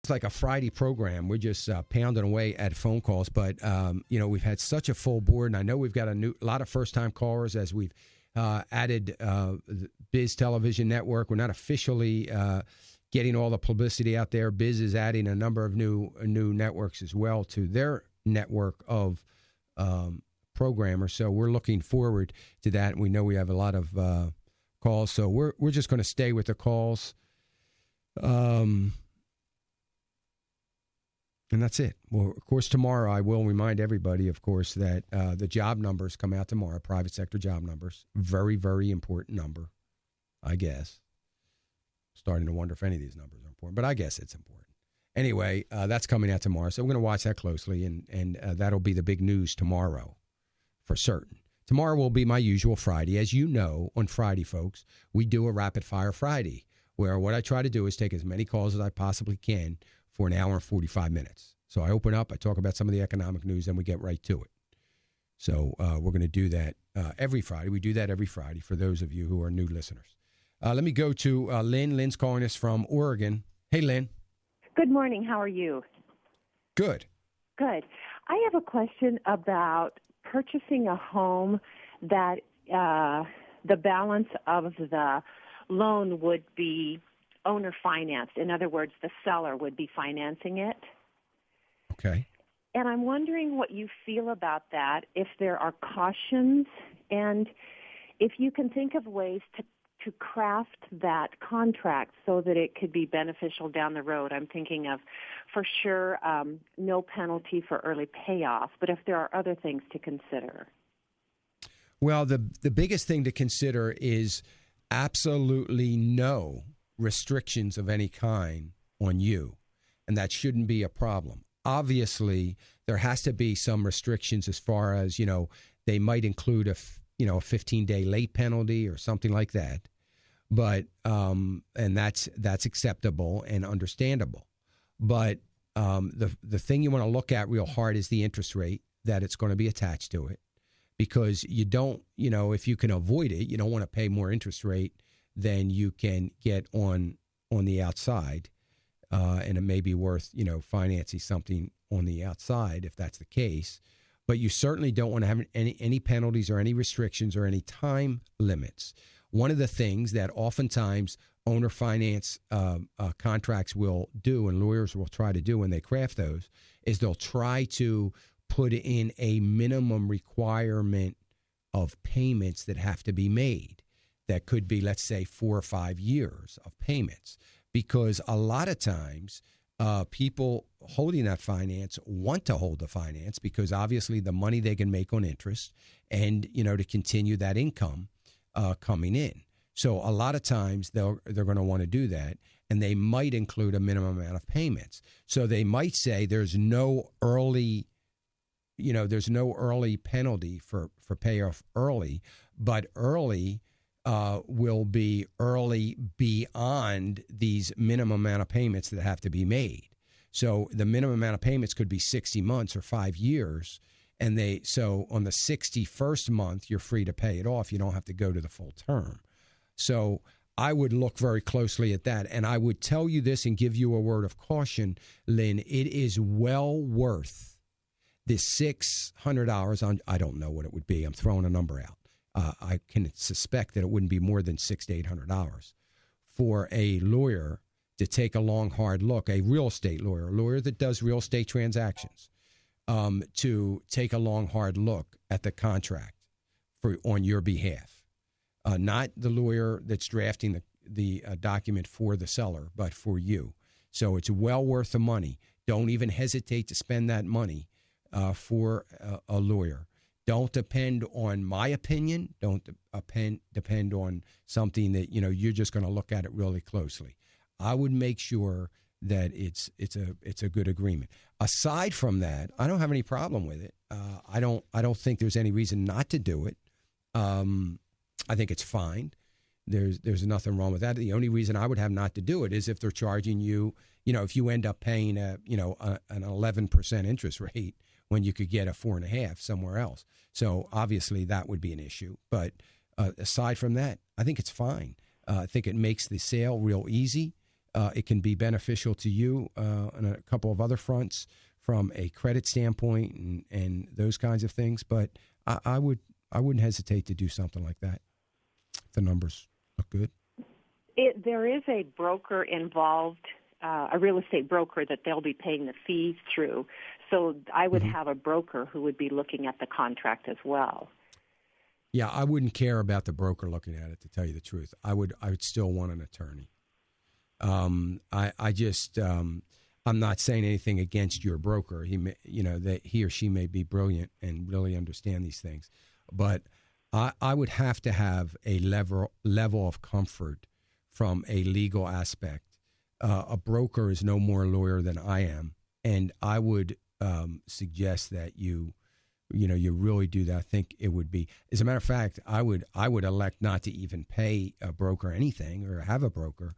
It's like a Friday program. We're just pounding away at phone calls, but we've had such a full board, and I know we've got a lot of first-time callers as we've added Biz Television Network. We're not officially getting all the publicity out there. Biz is adding a number of new networks as well to their network of programmers. So we're looking forward to that. We know we have a lot of calls, so we're just going to stay with the calls. And that's it. Well, of course, tomorrow I will remind everybody, of course, that the job numbers come out tomorrow, private sector job numbers. Very, very important number, I guess. Starting to wonder if any of these numbers are important, but I guess it's important. Anyway, that's coming out tomorrow, so we're going to watch that closely, and that'll be the big news tomorrow for certain. Tomorrow will be my usual Friday. As you know, on Friday, folks, we do a Rapid Fire Friday, where what I try to do is take as many calls as I possibly can for an hour and 45 minutes. So I open up, I talk about some of the economic news, and we get right to it. So we're going to do that every Friday. We do that every Friday for those of you who are new listeners. Let me go to Lynn. Lynn's calling us from Oregon. Hey, Lynn. Good morning. How are you? Good. Good. I have a question about purchasing a home that the balance of the loan would be owner financed. In other words, the seller would be financing it. Okay. And I'm wondering what you feel about that, if there are cautions, and if you can think of ways to craft that contract so that it could be beneficial down the road. I'm thinking of, for sure, no penalty for early payoff, but if there are other things to consider. Well, the biggest thing to consider is absolutely no restrictions of any kind on you, and that shouldn't be a problem. Obviously, there has to be some restrictions as far as, they might include a 15-day late penalty or something like that, but and that's acceptable and understandable. But the thing you want to look at real hard is the interest rate that it's going to be attached to it, because you don't, if you can avoid it, you don't want to pay more interest rate than you can get on the outside, and it may be worth, financing something on the outside if that's the case. But you certainly don't want to have any penalties or any restrictions or any time limits. One of the things that oftentimes owner finance contracts will do, and lawyers will try to do when they craft those, is they'll try to put in a minimum requirement of payments that have to be made. That could be, let's say, 4 or 5 years of payments, because a lot of times people holding that finance want to hold the finance because obviously the money they can make on interest and, to continue that income coming in. So a lot of times they're going to want to do that, and they might include a minimum amount of payments. So they might say there's no early penalty for payoff early, but early will be early beyond these minimum amount of payments that have to be made. So the minimum amount of payments could be 60 months or 5 years. And so on the 61st month, you're free to pay it off. You don't have to go to the full term. So I would look very closely at that. And I would tell you this and give you a word of caution, Lynn. It is well worth the $600 on, I don't know what it would be. I'm throwing a number out. I can suspect that it wouldn't be more than $600 to $800 for a lawyer to take a long, hard look, a real estate lawyer, a lawyer that does real estate transactions, to take a long, hard look at the contract on your behalf. Not the lawyer that's drafting the document for the seller, but for you. So it's well worth the money. Don't even hesitate to spend that money for a lawyer. Don't depend on my opinion. Don't depend on something that, you're just going to look at it really closely. I would make sure that it's a good agreement. Aside from that, I don't have any problem with it. I don't think there's any reason not to do it. I think it's fine. There's nothing wrong with that. The only reason I would have not to do it is if they're charging you, if you end up paying an 11% interest rate when you could get a 4.5% somewhere else. So obviously that would be an issue. But aside from that, I think it's fine. I think it makes the sale real easy. It can be beneficial to you on a couple of other fronts from a credit standpoint and those kinds of things. But I wouldn't hesitate to do something like that. The numbers look good. There is a broker involved, a real estate broker that they'll be paying the fees through. So I would have a broker who would be looking at the contract as well. Yeah, I wouldn't care about the broker looking at it, to tell you the truth. I would still want an attorney. I'm not saying anything against your broker. He or she may be brilliant and really understand these things, but I would have to have a level of comfort from a legal aspect. A broker is no more a lawyer than I am, and I would suggest that you really do that. I think it would be, as a matter of fact, I would elect not to even pay a broker anything or have a broker.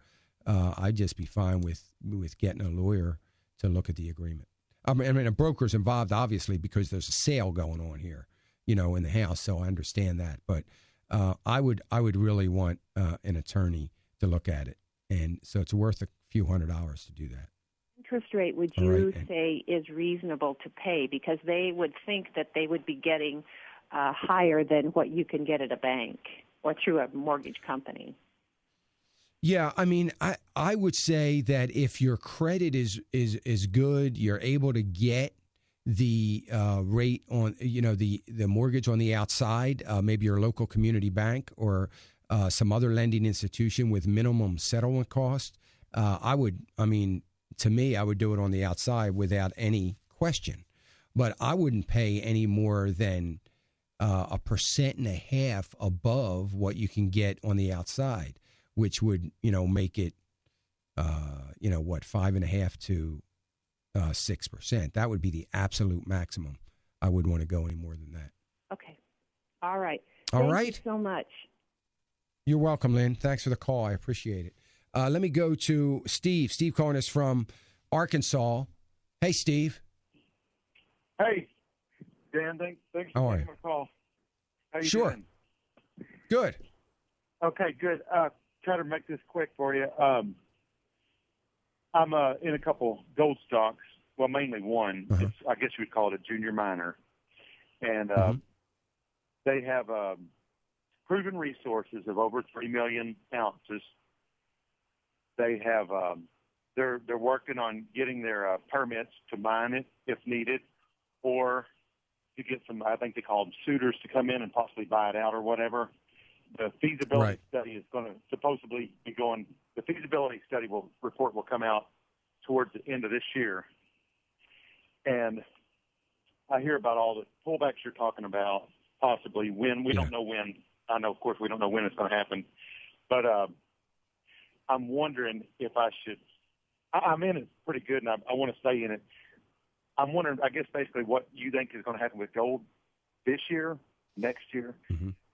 I'd just be fine with getting a lawyer to look at the agreement. I mean, a broker's involved, obviously, because there's a sale going on here, in the house. So I understand that. But I would really want an attorney to look at it. And so it's worth a few $100s to do that. Interest rate would you say is reasonable to pay? Because they would think that they would be getting higher than what you can get at a bank or through a mortgage company. Yeah, I mean, I would say that if your credit is good, you're able to get the rate on, the mortgage on the outside, maybe your local community bank or some other lending institution with minimum settlement cost. To me, I would do it on the outside without any question. But I wouldn't pay any more than 1.5% above what you can get on the outside, which would, make it, 5.5% to 6%. That would be the absolute maximum. I wouldn't want to go any more than that. Okay. All right. Thank you so much. You're welcome, Lynn. Thanks for the call. I appreciate it. Let me go to Steve. Steve calling us from Arkansas. Hey, Steve. Hey, Dan. Thanks for taking my call. How you doing? Good. Okay, good. Try to make this quick for you. I'm in a couple gold stocks. Well, mainly one. Uh-huh. I guess you would call it a junior miner. And they have proven resources of over 3 million ounces. They have they're working on getting their permits to mine it if needed, or to get some, I think they call them suitors, to come in and possibly buy it out or whatever. The feasibility study is going to supposedly be going. The feasibility study report will come out towards the end of this year, and I hear about all the pullbacks you're talking about. Possibly when we don't know when. I know, of course, we don't know when it's going to happen, but I'm wondering if I should. I'm in it pretty good, and I want to stay in it. I'm wondering, I guess, basically what you think is going to happen with gold this year, next year,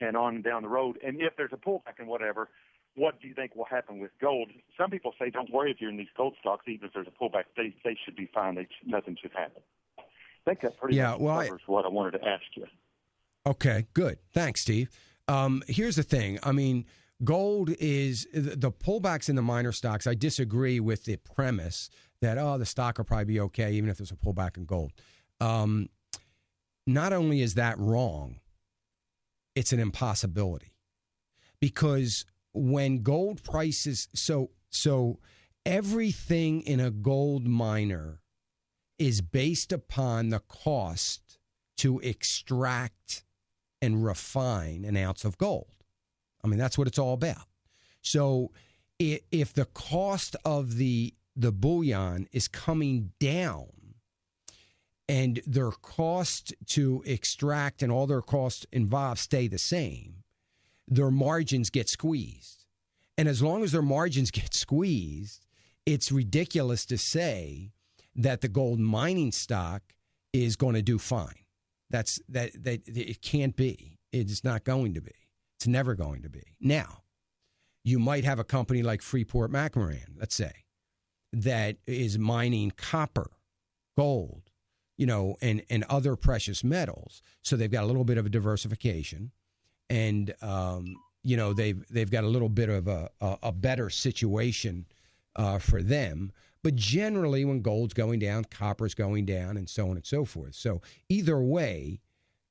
and on down the road. And if there's a pullback and whatever, what do you think will happen with gold? Some people say don't worry if you're in these gold stocks, even if there's a pullback. They should be fine. Nothing should happen. I think that pretty much covers what I wanted to ask you. Okay, good. Thanks, Steve. Here's the thing. I mean, gold is the pullbacks in the minor stocks. I disagree with the premise that, the stock will probably be okay even if there's a pullback in gold. Not only is that wrong, it's an impossibility, because when gold prices, so everything in a gold miner is based upon the cost to extract and refine an ounce of gold. I mean, that's what it's all about. So if the cost of the bullion is coming down and their cost to extract and all their costs involved stay the same, their margins get squeezed. And as long as their margins get squeezed, it's ridiculous to say that the gold mining stock is going to do fine. That it can't be. It's not going to be. It's never going to be. Now, you might have a company like Freeport-McMoRan, let's say, that is mining copper, gold, and other precious metals. So they've got a little bit of a diversification, and they've got a little bit of a better situation for them. But generally, when gold's going down, copper's going down, and so on and so forth. So either way,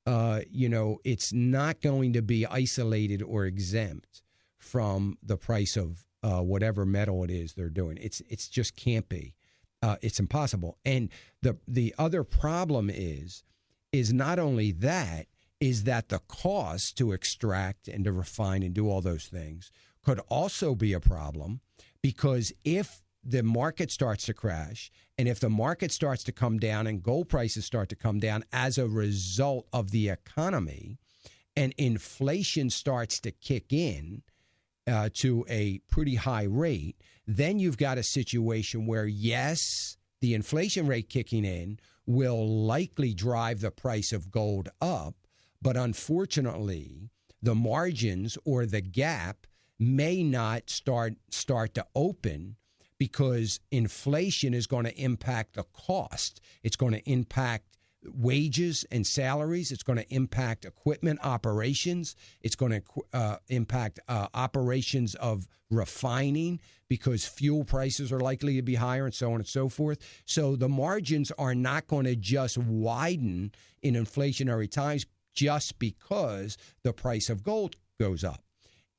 it's not going to be isolated or exempt from the price of whatever metal it is they're doing. It's just can't be. It's impossible. And the other problem is not only that, is that the cost to extract and to refine and do all those things could also be a problem, because if the market starts to crash, and if the market starts to come down and gold prices start to come down as a result of the economy, and inflation starts to kick in to a pretty high rate, then you've got a situation where, yes, the inflation rate kicking in will likely drive the price of gold up, but unfortunately, the margins or the gap may not start to open, because inflation is going to impact the cost. It's going to impact wages and salaries. It's going to impact equipment operations. It's going to impact operations of refining, because fuel prices are likely to be higher, and so on and so forth. So the margins are not going to just widen in inflationary times just because the price of gold goes up.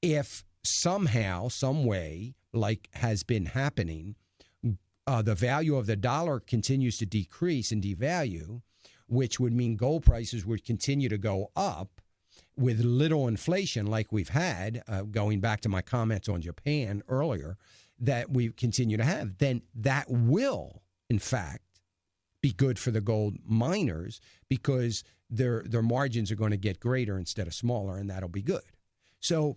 If somehow, some way, like has been happening, the value of the dollar continues to decrease and devalue, which would mean gold prices would continue to go up with little inflation like we've had, going back to my comments on Japan earlier, that we continue to have, then that will, in fact, be good for the gold miners, because their margins are going to get greater instead of smaller, and that'll be good. So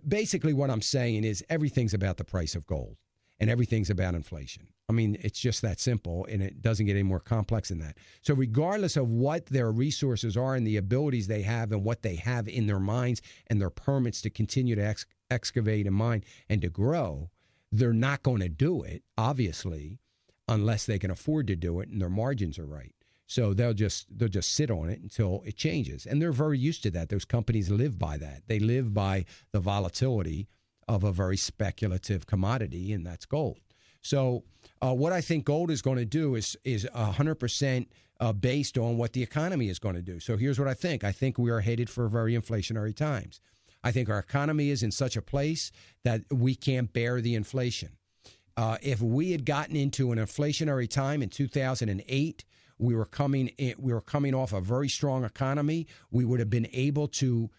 basically what I'm saying is everything's about the price of gold, and everything's about inflation. I mean, it's just that simple, and it doesn't get any more complex than that. So regardless of what their resources are and the abilities they have and what they have in their mines and their permits to continue to excavate and mine and to grow, they're not going to do it, obviously, unless they can afford to do it and their margins are right. So they'll just sit on it until it changes. And they're very used to that. Those companies live by that. They live by the volatility of a very speculative commodity, and that's gold. So what I think gold is going to do is 100% based on what the economy is going to do. So here's what I think. I think we are headed for very inflationary times. I think our economy is in such a place that we can't bear the inflation. If we had gotten into an inflationary time in 2008, we were coming off a very strong economy. We would have been able to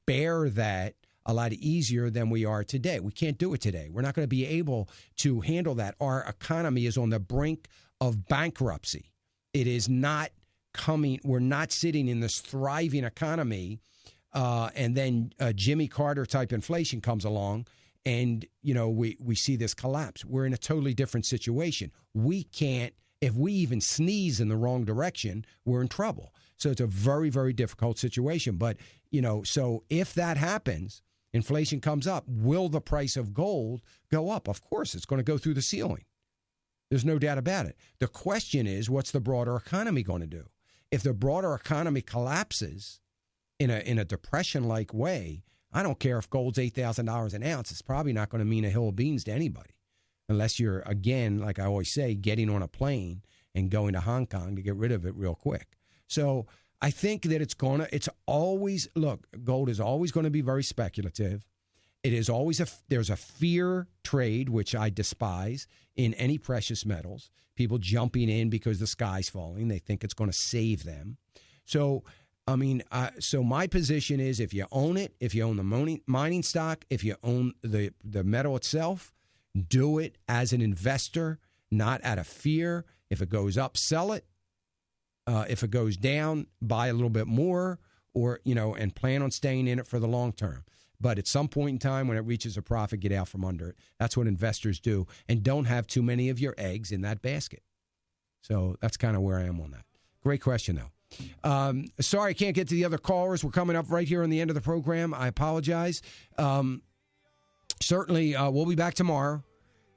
bear that a lot easier than we are today. We can't do it today. We're not going to be able to handle that. Our economy is on the brink of bankruptcy. It is not coming. We're not sitting in this thriving economy, and then Jimmy Carter type inflation comes along, and we see this collapse. We're in a totally different situation. We can't. If we even sneeze in the wrong direction, we're in trouble. So it's a very, very difficult situation. But, so if that happens, inflation comes up, will the price of gold go up? Of course, it's going to go through the ceiling. There's no doubt about it. The question is, what's the broader economy going to do? If the broader economy collapses in a depression-like way, I don't care if gold's $8,000 an ounce. It's probably not going to mean a hill of beans to anybody. Unless you're, again, like I always say, getting on a plane and going to Hong Kong to get rid of it real quick. So I think that gold is always going to be very speculative. It is always there's a fear trade, which I despise, in any precious metals. People jumping in because the sky's falling. They think it's going to save them. So, so my position is, if you own it, if you own the mining stock, if you own the metal itself, do it as an investor, not out of fear. If it goes up, sell it. If it goes down, buy a little bit more, or and plan on staying in it for the long term. But at some point in time, when it reaches a profit, get out from under it. That's what investors do, and don't have too many of your eggs in that basket. So that's kind of where I am on that. Great question, though. Sorry, I can't get to the other callers. We're coming up right here on the end of the program. I apologize. Certainly, we'll be back tomorrow,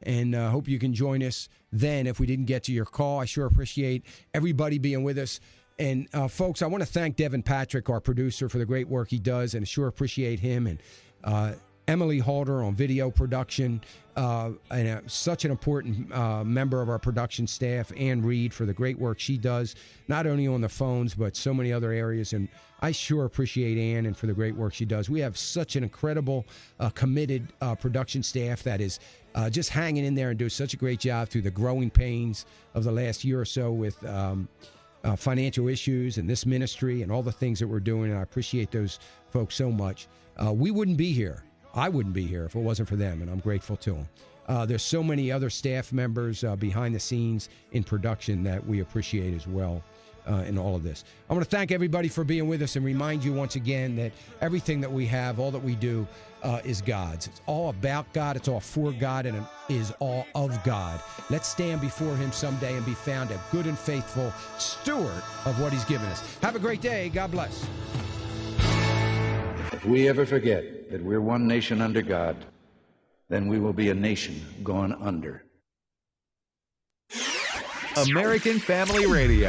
and hope you can join us then if we didn't get to your call. I sure appreciate everybody being with us. And, folks, I want to thank Devin Patrick, our producer, for the great work he does, and sure appreciate him. And Emily Halder on video production, and such an important member of our production staff, Ann Reed, for the great work she does, not only on the phones, but so many other areas. And I sure appreciate Ann and for the great work she does. We have such an incredible, committed production staff that is just hanging in there and doing such a great job through the growing pains of the last year or so with financial issues and this ministry and all the things that we're doing. And I appreciate those folks so much. We wouldn't be here. I wouldn't be here if it wasn't for them, and I'm grateful to them. There's so many other staff members behind the scenes in production that we appreciate as well in all of this. I want to thank everybody for being with us and remind you once again that everything that we have, all that we do, is God's. It's all about God, it's all for God, and it is all of God. Let's stand before Him someday and be found a good and faithful steward of what He's given us. Have a great day. God bless. If we ever forget that we're one nation under God, then we will be a nation gone under. American Family Radio.